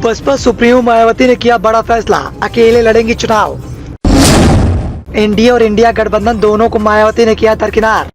Baspa supremo Mayawati ने किया बड़ा फैसला, अकेले लड़ेंगी चुनाव। एनडीए और इंडिया गठबंधन दोनों को मायावती ने किया दरकिनार।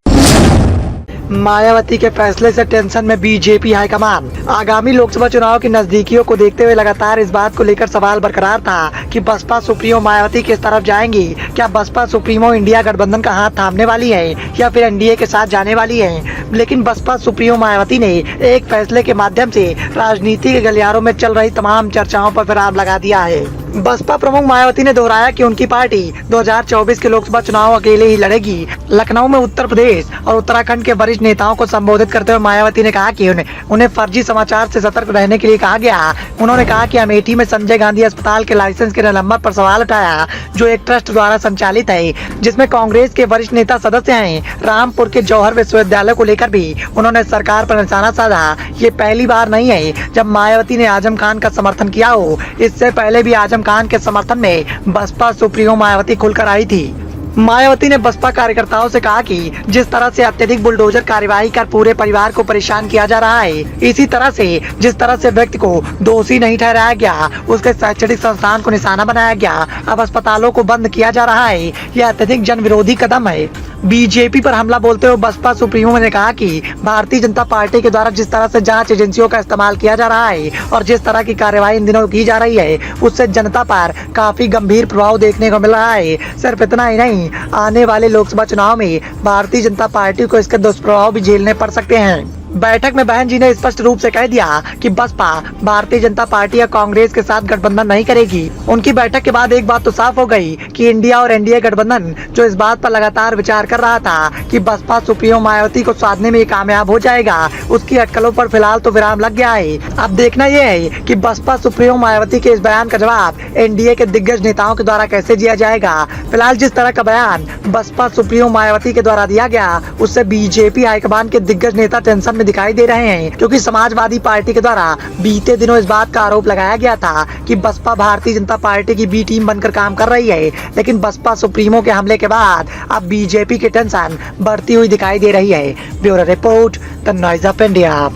मायावती के फैसले से टेंशन में बीजेपी हाईकमान। आगामी लोकसभा चुनाव की नजदीकियों को देखते हुए लगातार इस बात को लेकर सवाल बरकरार था कि बसपा सुप्रीमो मायावती किस तरफ जाएंगी। क्या बसपा सुप्रीमो इंडिया गठबंधन का हाथ थामने वाली है या फिर एनडीए के साथ जाने वाली है। लेकिन बसपा सुप्रीमो मायावती ने एक फैसले के माध्यम से राजनीति के गलियारों में चल रही तमाम चर्चाओं पर विराम लगा दिया है। बसपा प्रमुख मायावती ने दोहराया कि उनकी पार्टी 2024 के लोकसभा चुनाव अकेले ही लड़ेगी। लखनऊ में उत्तर प्रदेश और उत्तराखंड के वरिष्ठ नेताओं को संबोधित करते हुए मायावती ने कहा कि उन्हें फर्जी समाचार से सतर्क रहने के लिए कहा गया। उन्होंने कहा कि अमेठी में संजय गांधी अस्पताल के लाइसेंस के निलंबन पर सवाल उठाया, जो एक ट्रस्ट द्वारा संचालित है, जिसमें कांग्रेस के वरिष्ठ नेता सदस्य हैं। रामपुर के जौहर विश्वविद्यालय को लेकर भी उन्होंने सरकार पर निशाना साधा। ये पहली बार नहीं है जब मायावती ने आजम खान का समर्थन किया हो। इससे पहले भी आजम खान के समर्थन में बसपा सुप्रीमो मायावती खुलकर आई थी। मायावती ने बसपा कार्यकर्ताओं से कहा कि जिस तरह से अत्यधिक बुलडोजर कार्यवाही कर पूरे परिवार को परेशान किया जा रहा है, इसी तरह से जिस तरह से व्यक्ति को दोषी नहीं ठहराया गया, उसके शैक्षणिक संस्थान को निशाना बनाया गया, अब अस्पतालों को बंद किया जा रहा है, यह अत्यधिक जन विरोधी कदम है। बीजेपी पर हमला बोलते हुए बसपा सुप्रीमो ने कहा कि भारतीय जनता पार्टी के द्वारा जिस तरह से जांच एजेंसियों का इस्तेमाल किया जा रहा है और जिस तरह की कार्यवाही इन दिनों की जा रही है, उससे जनता पर काफी गंभीर प्रभाव देखने को मिल रहा है। सिर्फ इतना ही नहीं, आने वाले लोकसभा चुनाव में भारतीय जनता पार्टी को इसके दुष्प्रभाव भी झेलने पड़ सकते हैं। बैठक में बहन जी ने स्पष्ट रूप से कह दिया कि बसपा भारतीय जनता पार्टी या कांग्रेस के साथ गठबंधन नहीं करेगी। उनकी बैठक के बाद एक बात तो साफ हो गई कि इंडिया और एनडीए गठबंधन जो इस बात पर लगातार विचार कर रहा था कि बसपा सुप्रीमो मायावती को साधने में कामयाब हो जाएगा, उसकी अटकलों पर फिलहाल तो विराम लग गया है। अब देखना यह है कि बसपा सुप्रीमो मायावती के इस बयान का जवाब एनडीए के दिग्गज नेताओं के द्वारा कैसे दिया जाएगा। फिलहाल जिस तरह का बयान बसपा सुप्रीमो मायावती के द्वारा दिया गया, उससे बीजेपी हाईकमान के दिग्गज नेता टेंशन में दिखाई दे रहे हैं, क्योंकि समाजवादी पार्टी के द्वारा बीते दिनों इस बात का आरोप लगाया गया था कि बसपा भारतीय जनता पार्टी की बी टीम बनकर काम कर रही है। लेकिन बसपा सुप्रीमो के हमले के बाद अब बीजेपी की टेंशन बढ़ती हुई दिखाई दे रही है। Bureau report, the noise of India.